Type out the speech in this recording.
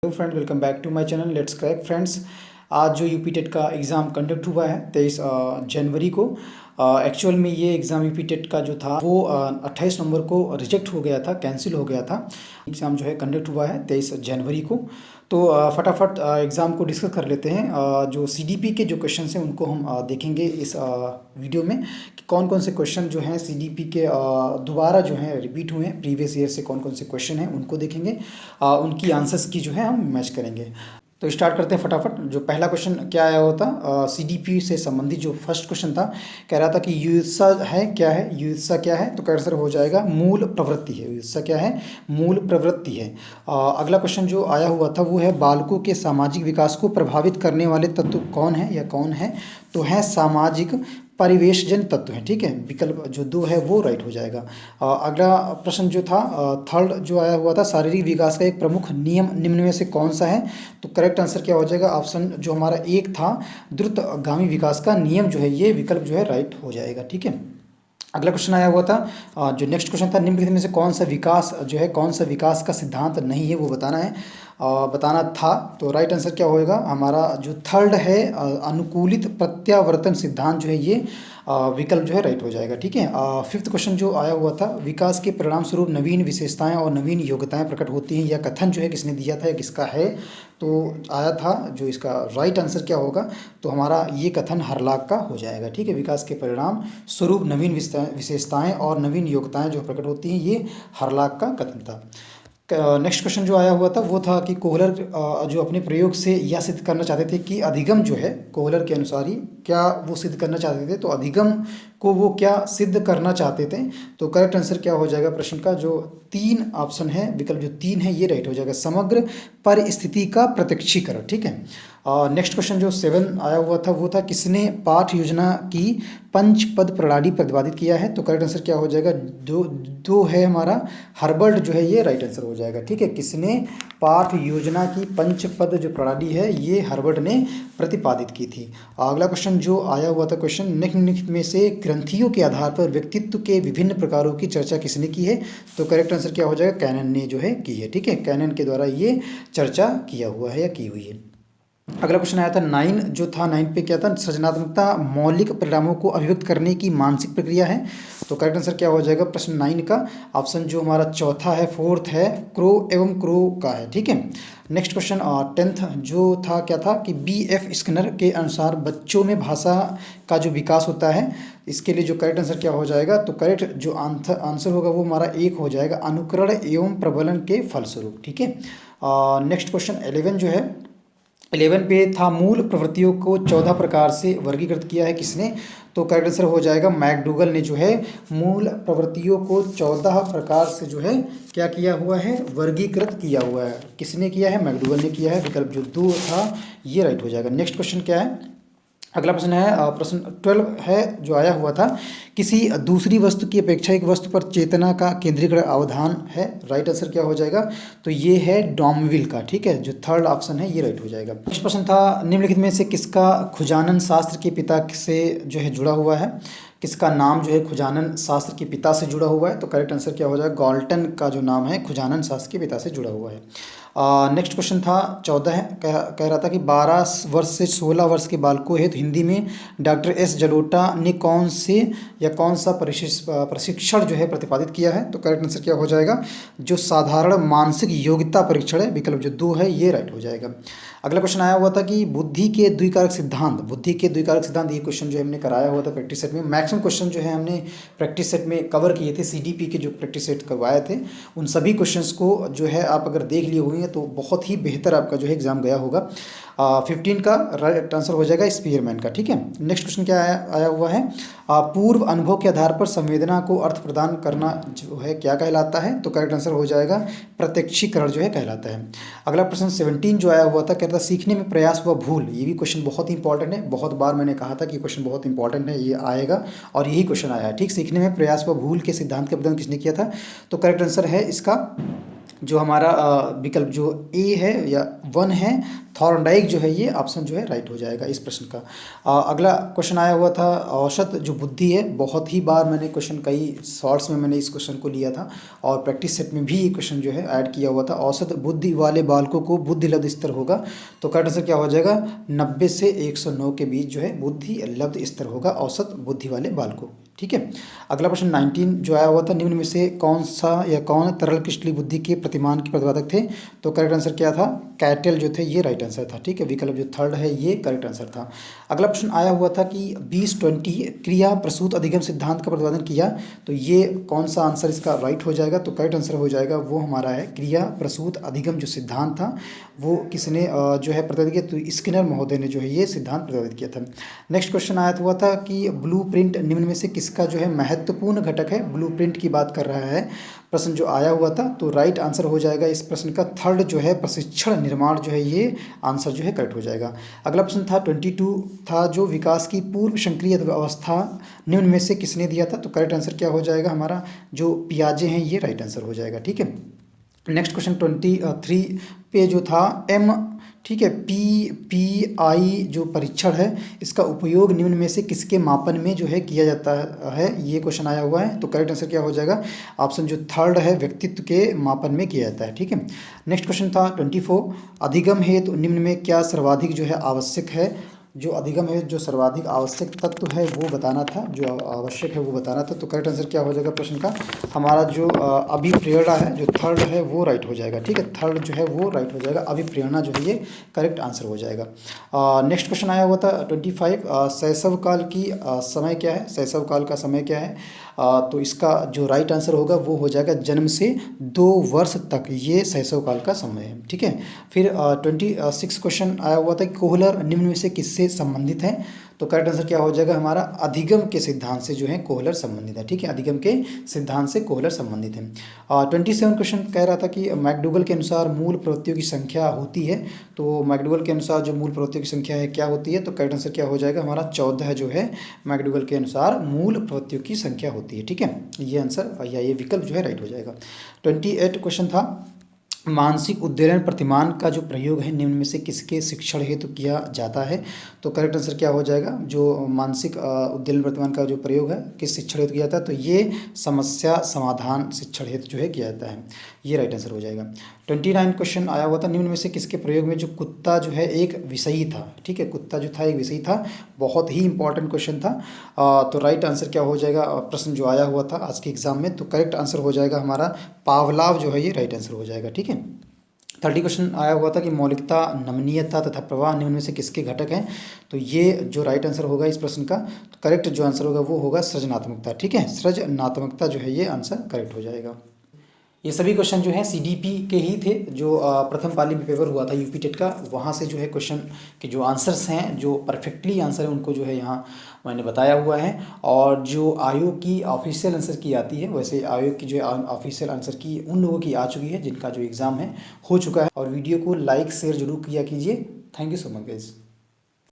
Hello friend, welcome back to my channel let's crack friends. आज जो UP TET का exam conduct हुआ है 23 जनवरी को। एक्चुअल में ये एग्ज़ाम यूपी टेट का जो था वो 28 नवंबर को रिजेक्ट हो गया था, कैंसिल हो गया था। एग्ज़ाम जो है कंडक्ट हुआ है 23 जनवरी को। तो फटाफट एग्ज़ाम को डिस्कस कर लेते हैं। जो सीडीपी के जो क्वेश्चन हैं उनको हम देखेंगे इस वीडियो में कि कौन कौन से क्वेश्चन जो हैं सीडीपी के दोबारा जो हैं रिपीट हुए हैं, प्रीवियस ईयर से कौन कौन से क्वेश्चन हैं उनको देखेंगे। उनकी आंसर्स की जो है हम मैच करेंगे। तो स्टार्ट करते हैं फटाफट। जो पहला क्वेश्चन क्या आया होता, सीडीपी से संबंधित जो फर्स्ट क्वेश्चन था, कह रहा था कि युत्सा है क्या है, युत्सा क्या है, तो आंसर हो जाएगा मूल प्रवृत्ति है। युत्सा क्या है, मूल प्रवृत्ति है। अगला क्वेश्चन जो आया हुआ था वो है बालकों के सामाजिक विकास को प्रभावित करने वाले तत्व कौन है या कौन है, तो है सामाजिक परिवेशजन तत्व है। ठीक है, विकल्प जो 2 है वो राइट हो जाएगा। अगला प्रश्न जो था थर्ड जो आया हुआ था, शारीरिक विकास का एक प्रमुख नियम निम्न में से कौन सा है, तो करेक्ट आंसर क्या हो जाएगा, ऑप्शन जो हमारा एक था द्रुतगामी विकास का नियम जो है, ये विकल्प जो है राइट हो जाएगा। ठीक है, अगला क्वेश्चन आया हुआ था जो नेक्स्ट क्वेश्चन था, निम्नलिखित में से कौन सा विकास जो है, कौन सा विकास का सिद्धांत नहीं है वो बताना है, बताना था। तो राइट आंसर क्या होएगा हमारा जो थर्ड है अनुकूलित प्रत्यावर्तन सिद्धांत जो है, ये विकल्प जो है राइट हो जाएगा। ठीक है, फिफ्थ क्वेश्चन जो आया हुआ था, विकास के परिणाम स्वरूप नवीन विशेषताएं और नवीन योग्यताएं प्रकट होती हैं, यह कथन जो है किसने दिया था या किसका है, तो आया था जो इसका राइट आंसर क्या होगा, तो हमारा ये कथन हरलाक का हो जाएगा। ठीक है, विकास के परिणाम स्वरूप नवीन विशेषताएं और नवीन योग्यताएं जो प्रकट होती हैं, ये हरलाक का कथन था। नेक्स्ट क्वेश्चन जो आया हुआ था वो था कि कोहलर जो अपने प्रयोग से यह सिद्ध करना चाहते थे कि अधिगम जो है, कोहलर के अनुसार ही क्या वो सिद्ध करना चाहते थे, तो अधिगम को वो क्या सिद्ध करना चाहते थे, तो करेक्ट आंसर क्या हो जाएगा प्रश्न का जो 3 ऑप्शन है, विकल्प जो 3 है ये राइट हो जाएगा, समग्र परिस्थिति का प्रत्यक्षीकरण। ठीक है, नेक्स्ट क्वेश्चन जो 7 आया हुआ था वो था किसने पाठ योजना की पंचपद प्रणाली प्रतिपादित किया है, तो करेक्ट आंसर क्या हो जाएगा, दो है हमारा हर्बर्ट जो है ये राइट आंसर हो जाएगा। ठीक है, किसने पाठ योजना की पंचपद जो प्रणाली है ये हर्बर्ट ने प्रतिपादित की थी। अगला क्वेश्चन जो आया हुआ था, क्वेश्चन निम्नलिखित में से ग्रंथियों के आधार पर व्यक्तित्व के विभिन्न प्रकारों की चर्चा किसने की है, तो करेक्ट आंसर क्या हो जाएगा, कैनन ने जो है की है। ठीक है, कैनन के द्वारा ये चर्चा किया हुआ है या की हुई है। अगला क्वेश्चन आया था 9 जो था, 9 पे क्या था, सृजनात्मकता मौलिक परिणामों को अभिव्यक्त करने की मानसिक प्रक्रिया है, तो करेक्ट आंसर क्या हो जाएगा प्रश्न 9 का, ऑप्शन जो हमारा चौथा है, फोर्थ है, क्रो एवं क्रो का है। ठीक है, नेक्स्ट क्वेश्चन 10th जो था क्या था कि BF स्किनर के अनुसार बच्चों में भाषा का जो विकास होता है, इसके लिए जो करेक्ट आंसर क्या हो जाएगा, तो करेक्ट जो आंसर होगा वो हमारा एक हो जाएगा, अनुकरण एवं प्रबलन के फलस्वरूप। ठीक है, नेक्स्ट क्वेश्चन 11 जो है, 11 पे था मूल प्रवृत्तियों को 14 प्रकार से वर्गीकृत किया है किसने, तो करेक्ट आंसर हो जाएगा मैकडूगल ने जो है मूल प्रवृत्तियों को 14 प्रकार से जो है क्या किया हुआ है, वर्गीकृत किया हुआ है। किसने किया है, मैकडूगल ने किया है, विकल्प जो 2 था ये राइट हो जाएगा। नेक्स्ट क्वेश्चन क्या है, अगला प्रश्न है प्रश्न 12 है जो आया हुआ था, किसी दूसरी वस्तु की अपेक्षा एक वस्तु पर चेतना का केंद्रीकृत अवधान है, राइट आंसर क्या हो जाएगा, तो ये है डॉमविल का। ठीक है, जो थर्ड ऑप्शन है ये राइट हो जाएगा। नेक्स्ट प्रश्न था निम्नलिखित में से किसका खुजानन शास्त्र के पिता से जो है जुड़ा हुआ है, किसका नाम जो है खुजानन शास्त्र के पिता से जुड़ा हुआ है, तो करेक्ट आंसर क्या हो जाएगा, गॉल्टन का जो नाम है खुजानन शास्त्र के पिता से जुड़ा हुआ है। नेक्स्ट क्वेश्चन था 14 है, कह रहा था कि 12 वर्ष से 16 वर्ष के बालकों हेतु हिंदी में डॉक्टर S जलोटा ने कौन से या कौन सा प्रशिक्षण जो है प्रतिपादित किया है, तो करेक्ट आंसर क्या हो जाएगा, जो साधारण मानसिक योग्यता परीक्षण है, विकल्प जो 2 है ये राइट हो जाएगा। अगला क्वेश्चन आया हुआ था कि बुद्धि के द्विकारक सिद्धांत, बुद्धि के द्विकारक सिद्धांत, ये क्वेश्चन जो हमने कराया हुआ था प्रैक्टिस सेट में। मैक्सिमम क्वेश्चन जो है हमने प्रैक्टिस सेट में कवर किए थे, सीडीपी के जो प्रैक्टिस सेट करवाए थे उन सभी क्वेश्चंस को जो है आप अगर देख लिए हुए हैं तो बहुत ही बेहतर आपका जो है एग्जाम गया होगा। 15 का राइट आंसर हो जाएगा स्पीयरमैन का। ठीक है, नेक्स्ट क्वेश्चन क्या आया हुआ है, पूर्व अनुभव के आधार पर संवेदना को अर्थ प्रदान करना जो है क्या कहलाता है, तो करेक्ट आंसर हो जाएगा प्रत्यक्षीकरण जो है कहलाता है। अगला प्रश्न 17 जो आया हुआ था, कहता सीखने में प्रयास व भूल, ये भी क्वेश्चन बहुत ही इंपॉर्टेंट है, बहुत बार मैंने कहा था कि क्वेश्चन बहुत इंपॉर्टेंट है, ये आएगा और यही क्वेश्चन आया है। ठीक, सीखने में प्रयास व भूल के सिद्धांत का प्रदान किसने किया था, तो करेक्ट आंसर है इसका जो हमारा विकल्प जो ए है या 1 है थॉर्नडाइक जो है ये ऑप्शन जो है राइट हो जाएगा इस प्रश्न का। अगला क्वेश्चन आया हुआ था औसत जो बुद्धि है, बहुत ही बार मैंने क्वेश्चन कई शॉर्ट्स में मैंने इस क्वेश्चन को लिया था और प्रैक्टिस सेट में भी ये क्वेश्चन जो है ऐड किया हुआ था। औसत बुद्धि वाले बालकों को बुद्धि लब्ध स्तर होगा, तो करेक्ट आंसर क्या हो जाएगा 90 से 109 के बीच जो है बुद्धि लब्ध स्तर होगा औसत बुद्धि वाले बालकों। ठीक है, अगला प्रश्न 19 जो आया हुआ था, निम्न में से कौन सा या कौन तरल क्रिस्टलीय बुद्धि के प्रतिमान के प्रतिपादक थे, तो करेक्ट आंसर क्या था कैटल जो थे, ये राइट आंसर था। ठीक है, विकल्प जो थर्ड है ये करेक्ट आंसर था। अगला प्रश्न आया हुआ था कि 2020 क्रिया प्रसूत अधिगम सिद्धांत का प्रतिपादन किया, तो ये कौन सा आंसर इसका राइट हो जाएगा, तो करेक्ट आंसर हो जाएगा वो हमारा है क्रिया प्रसूत अधिगम जो सिद्धांत था वो किसने जो है प्रतिपादित किया, तो स्किनर महोदय ने जो है ये सिद्धांत प्रतिपादित किया था। नेक्स्ट क्वेश्चन आया हुआ था कि ब्लूप्रिंट निम्न में से किसका जो है महत्वपूर्ण घटक है, ब्लूप्रिंट की बात कर रहा है प्रश्न जो आया हुआ था, तो राइट आंसर हो जाएगा इस प्रश्न का थर्ड जो है प्रशिक्षण निर्माण जो है ये आंसर जो है करेक्ट हो जाएगा। अगला प्रश्न था 22 था जो विकास की पूर्व संक्रिय अवस्था निम्न में से किसने दिया था, तो करेक्ट आंसर क्या हो जाएगा हमारा जो पियाजे हैं ये राइट आंसर हो जाएगा। ठीक है, नेक्स्ट क्वेश्चन 23 पे जो था एम, ठीक है, PPI जो परीक्षण है इसका उपयोग निम्न में से किसके मापन में जो है किया जाता है, ये क्वेश्चन आया हुआ है, तो करेक्ट आंसर क्या हो जाएगा ऑप्शन जो थर्ड है व्यक्तित्व के मापन में किया जाता है। ठीक है, नेक्स्ट क्वेश्चन था 24 अधिगम हेतु निम्न में क्या सर्वाधिक जो है आवश्यक है, जो अधिगम है जो सर्वाधिक आवश्यक तत्व है वो बताना था, जो आवश्यक है वो बताना था, तो करेक्ट आंसर क्या हो जाएगा प्रश्न का हमारा जो अभिप्रेरणा है जो थर्ड है वो राइट हो जाएगा। ठीक है, थर्ड जो है वो राइट हो जाएगा, अभिप्रेरणा जो है ये करेक्ट आंसर हो जाएगा। नेक्स्ट क्वेश्चन आया हुआ था 25 शैशव काल की समय क्या है, शैशव काल का समय क्या है, तो इसका जो राइट आंसर होगा वो हो जाएगा जन्म से 2 वर्ष तक ये शैशव काल का समय है। ठीक है, फिर 26 क्वेश्चन आया हुआ था कि कोहलर निम्न में से किससे संबंधित है, तो करेक्ट आंसर क्या हो जाएगा हमारा अधिगम के सिद्धांत से जो है कोहलर संबंधित है। ठीक है, अधिगम के सिद्धांत से कोहलर संबंधित है। 27 क्वेश्चन कह रहा था कि मैकडूगल के अनुसार मूल प्रवृत्तियों की संख्या होती है, तो मैकडूगल के अनुसार जो मूल प्रवृत्तियों की संख्या है क्या होती है, तो करेक्ट आंसर क्या हो जाएगा हमारा 14 जो है मैकडूगल के अनुसार मूल प्रवृत्तियों की संख्या होती है। ठीक है, ये आंसर या ये विकल्प जो है राइट हो जाएगा। 28 क्वेश्चन था मानसिक उद्दीलन प्रतिमान का जो प्रयोग है निम्न में से किसके शिक्षण हेतु किया जाता है, तो करेक्ट आंसर क्या हो जाएगा जो मानसिक उद्दीलन प्रतिमान का जो प्रयोग है किस शिक्षण हेतु किया जाता है, तो ये समस्या समाधान शिक्षण हेतु जो है किया जाता है, ये राइट आंसर हो जाएगा। 29 क्वेश्चन आया हुआ था निम्न में से किसके प्रयोग में जो कुत्ता जो है एक विषयी था। ठीक है, कुत्ता जो था एक विषयी था, बहुत ही इंपॉर्टेंट क्वेश्चन था, तो राइट आंसर क्या हो जाएगा प्रश्न जो आया हुआ था आज के एग्जाम में, तो करेक्ट आंसर हो जाएगा हमारा पावलाव जो है ये राइट आंसर हो जाएगा। ठीक है, 30 क्वेश्चन आया हुआ था कि मौलिकता नमनीयता तथा प्रवाह निम्न में से किसके घटक हैं, तो ये जो राइट आंसर होगा इस प्रश्न का, तो करेक्ट जो आंसर होगा वो होगा सृजनात्मकता। ठीक है, सृजनात्मकता जो है ये आंसर करेक्ट हो जाएगा। ये सभी क्वेश्चन जो है CDP के ही थे, जो प्रथम पाली में पेपर हुआ था यूपी टेट का, वहाँ से जो है क्वेश्चन के जो आंसर्स हैं जो परफेक्टली आंसर है उनको जो है यहाँ मैंने बताया हुआ है, और जो आयोग की ऑफिशियल आंसर की आती है वैसे आयोग की जो ऑफिशियल आंसर की उन लोगों की आ चुकी है जिनका जो एग्ज़ाम है हो चुका है, और वीडियो को लाइक शेयर जरूर किया कीजिए। Thank you so much guys.